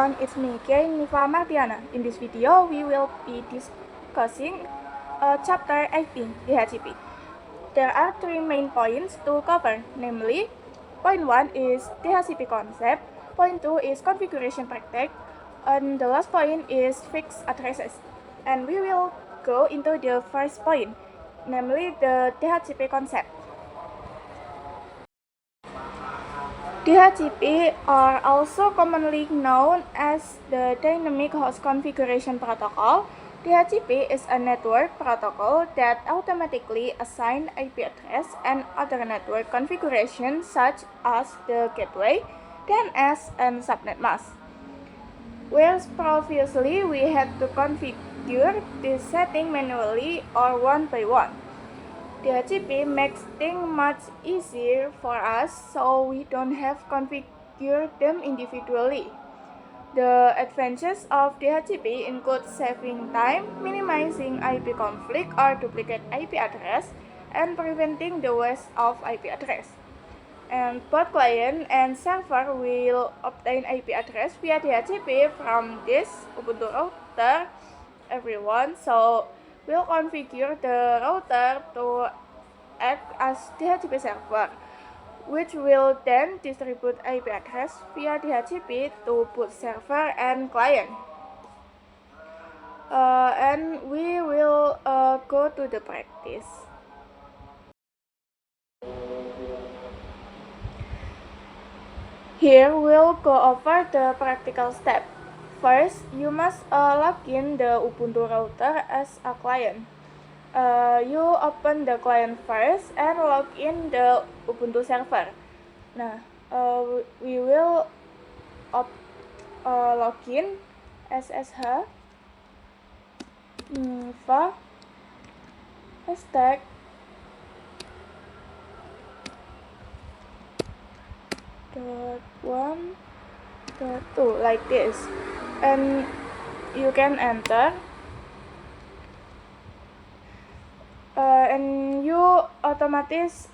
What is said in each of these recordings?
everyone, it's me, Kay Niva Martiana. In this video, we will be discussing Chapter 18, DHCP. There are three main points to cover, namely, point 1 is DHCP concept, point 2 is configuration practice, and the last point is fixed addresses. And we will go into the first point, namely the DHCP concept. DHCP are also commonly known as the Dynamic Host Configuration Protocol. DHCP is a network protocol that automatically assigns IP address and other network configurations such as the gateway, DNS, and subnet mask. Whereas previously we had to configure this setting manually or one by one. DHCP makes things much easier for us so we don't have to configure them individually. The advantages of DHCP include saving time, minimizing IP conflict or duplicate IP address, and preventing the waste of IP address. And both client and server will obtain IP address via DHCP from this Ubuntu router, everyone. So we'll configure the router to act as DHCP server, which will then distribute IP address via DHCP to both server and client. And we will go to the practice. Here we'll go over the practical step. First, you must log in the Ubuntu router as a client. You open the client first and log in the Ubuntu server. Nah, we will log in SSH Niva hashtag .1.2 like this, and you can enter. And you otomatis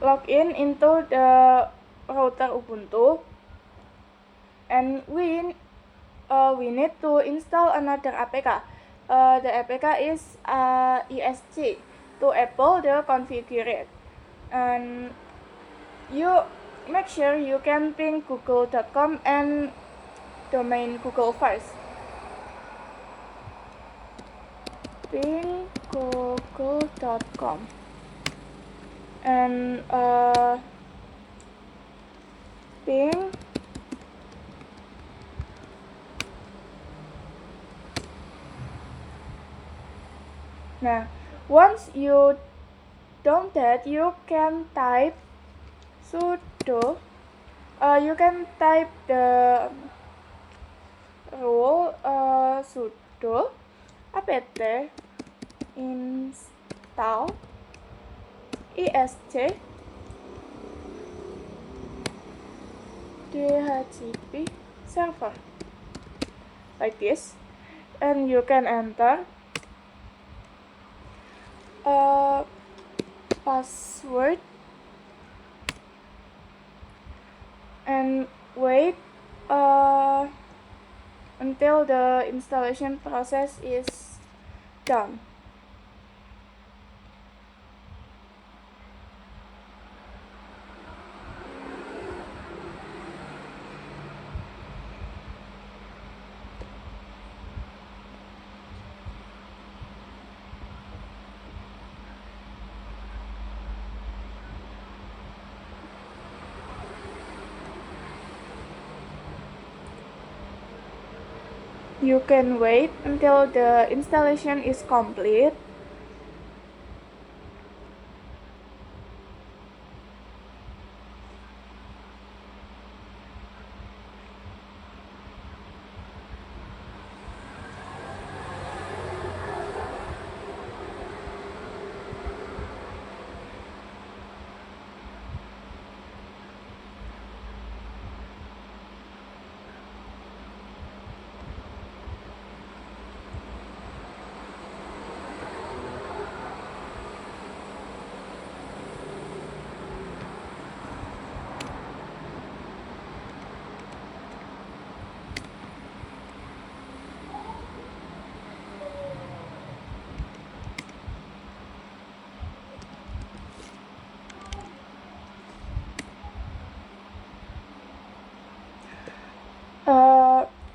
login into the router Ubuntu, and we need to install another APK. The APK is ESC to enable the configure, and you make sure you can ping google.com and domain Google first. Ping google.com and ping Now, once you done that, you can type sudo. You can type the rule sudo apt install esc DHCP server like this, and you can enter password and wait until the installation process is done. You can wait until the installation is complete.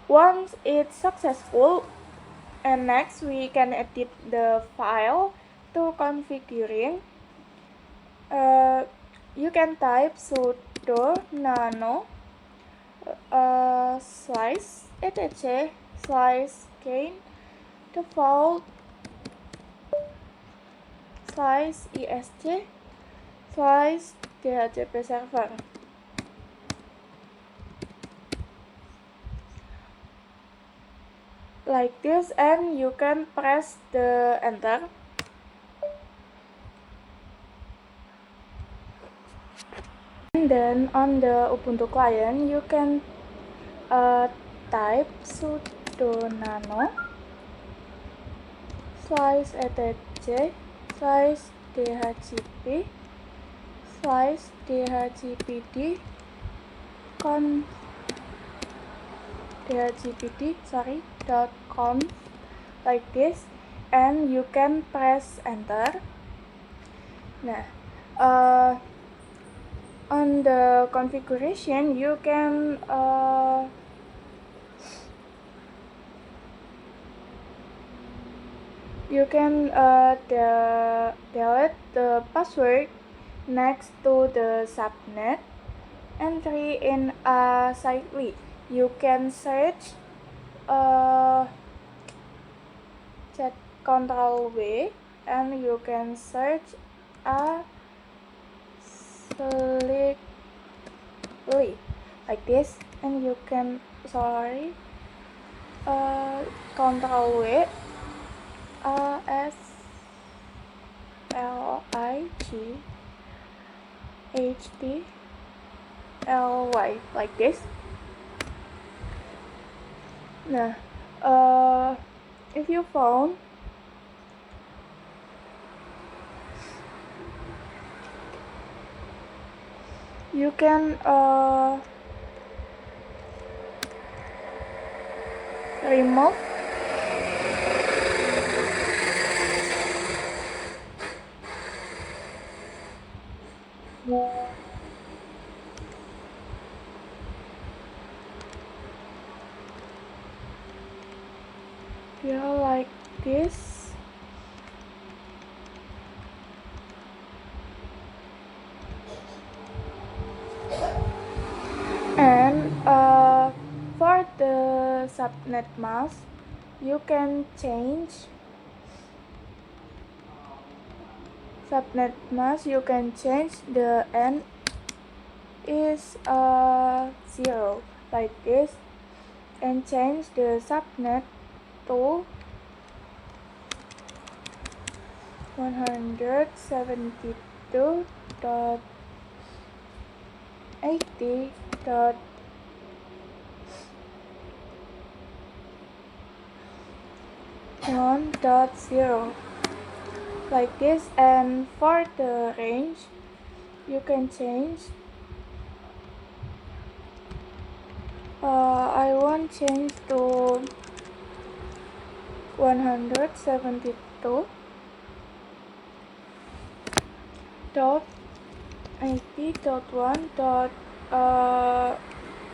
Once it's successful, and next we can edit the file to configuring. You can type sudo nano slice etc slice gain default slice isc slice dhcp server like this, and you can press the enter. And then on the Ubuntu client you can type sudo nano slice etc slice dhcp slice dhcpd .conf like this, and you can press enter. Nah, on the configuration you can delete the password next to the subnet entry in assightly. You can search set Ctrl V, and you can search assightly like this, and you can Ctrl V aslightly like this. Nah, if you found you can remove like this. And for the subnet mask you can change the n is 0 like this, and change the subnet to 172.80.1.0 like this. And for the range you can change I want change to 172.80.1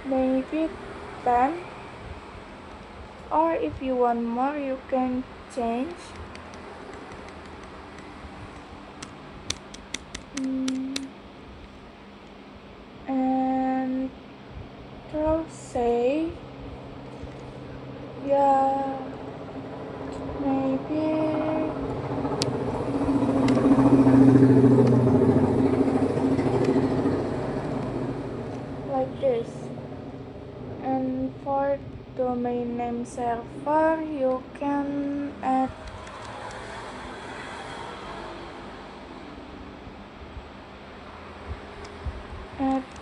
maybe 10, or if you want more you can change and say maybe like this. And for domain name server you can add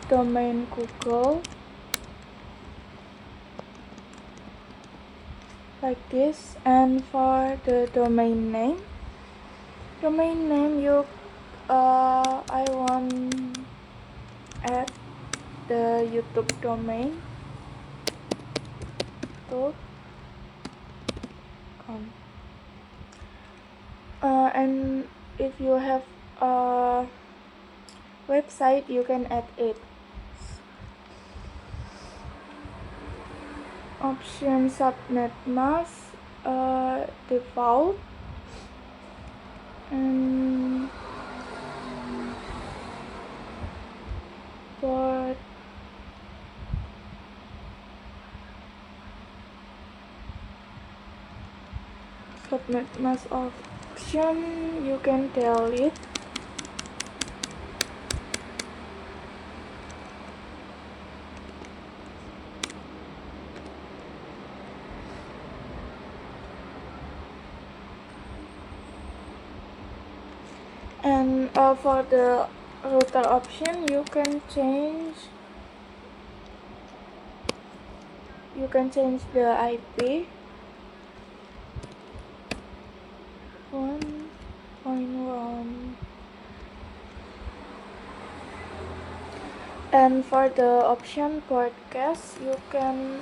domain Google like this. And for the domain name you I want add the YouTube domain .com. And if you have a website you can add it. option subnet mask default, and for subnet mask option you can tell it. And for the router option you can change the IP 1.1, and for the option broadcast you can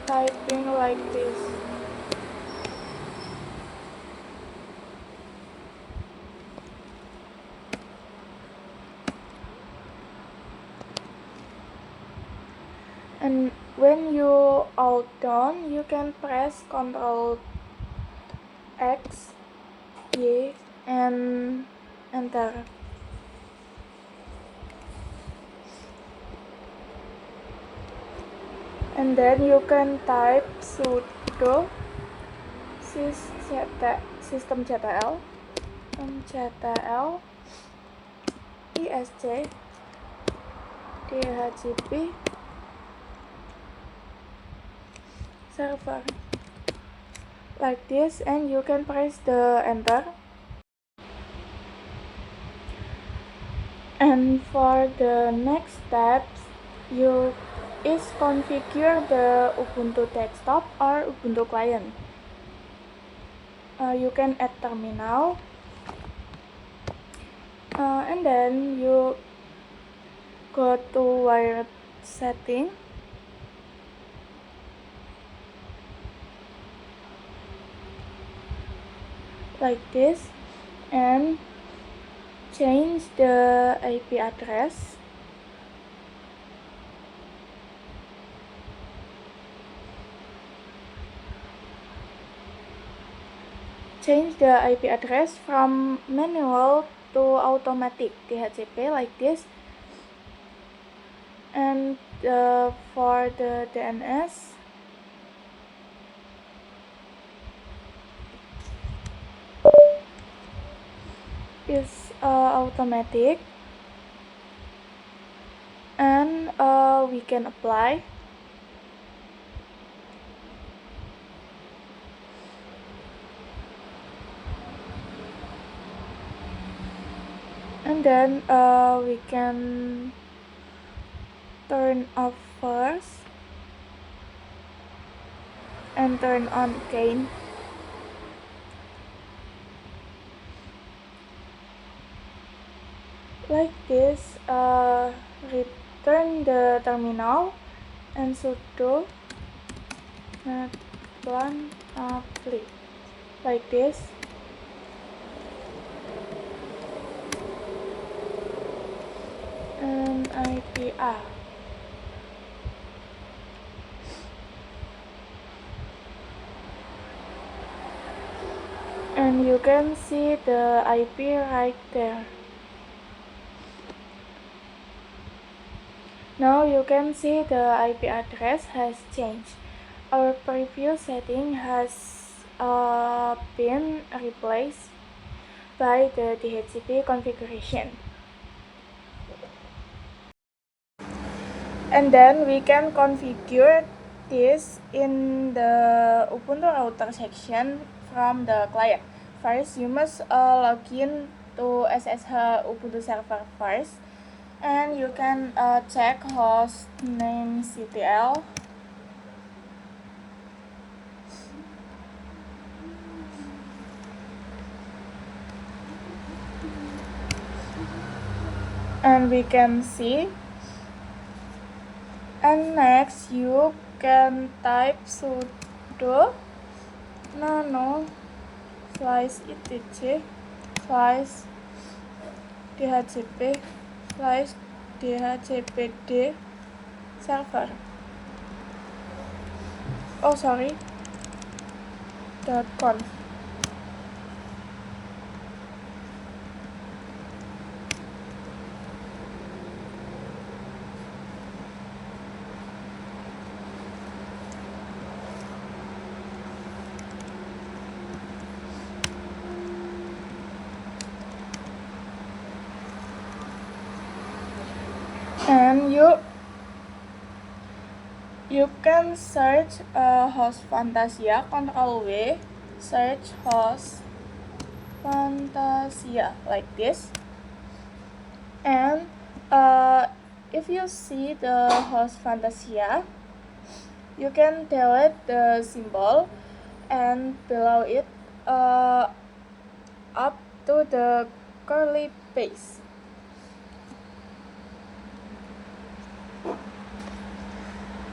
typing like this. And when you all done, you can press Ctrl X, Y, and enter. And then you can type sudo systemctl isc dhcp server like this, and you can press the enter. And for the next steps, you is configure the Ubuntu desktop or Ubuntu client. You can add terminal, and then you go to wired setting. Like this, and change the IP address. Change the IP address from manual to automatic DHCP like this. And for the DNS, is automatic, and we can apply. And then we can turn off first and turn on again. Like this, return the terminal and sudo netplan apply like this. And IPA. And you can see the IP right there. Now you can see the IP address has changed. Our previous setting has been replaced by the DHCP configuration. And then we can configure this in the Ubuntu router section from the client. First, you must log in to SSH Ubuntu server first, and you can check host name CTL. And we can see. And next you can type sudo nano slash etc slash dhcp slash dhcpd server. .conf. And you can search host Fantasia, Ctrl V, search host Fantasia like this. And if you see the host Fantasia, you can delete the symbol, and below it up to the curly brace.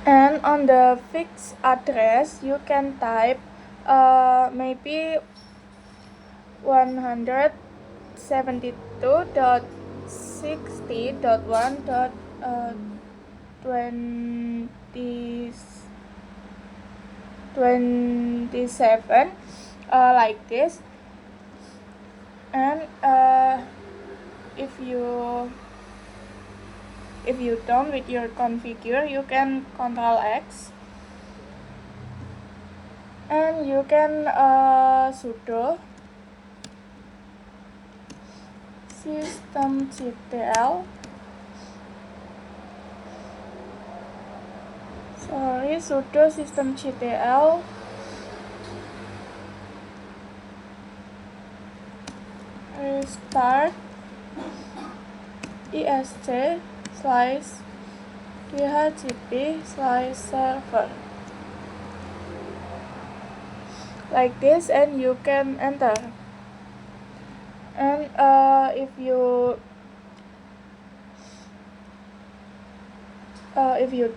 And on the fixed address, you can type maybe 172.60.1.27 like this. And if you done with your configure, you can Ctrl X, and you can sudo systemctl sudo systemctl restart est/dhcp/server like this, and you can enter. And if you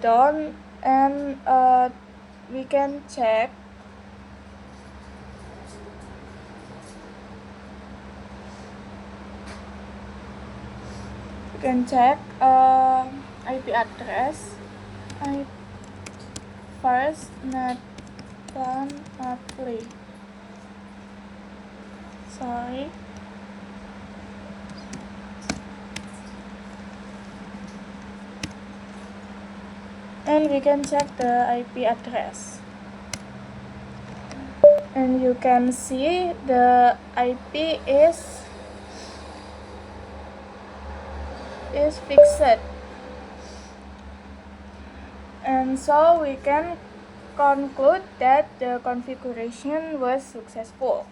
don't, and we can check IP address. First netclan apply. And we can check the IP address, and you can see the IP is fixed, and so we can conclude that the configuration was successful.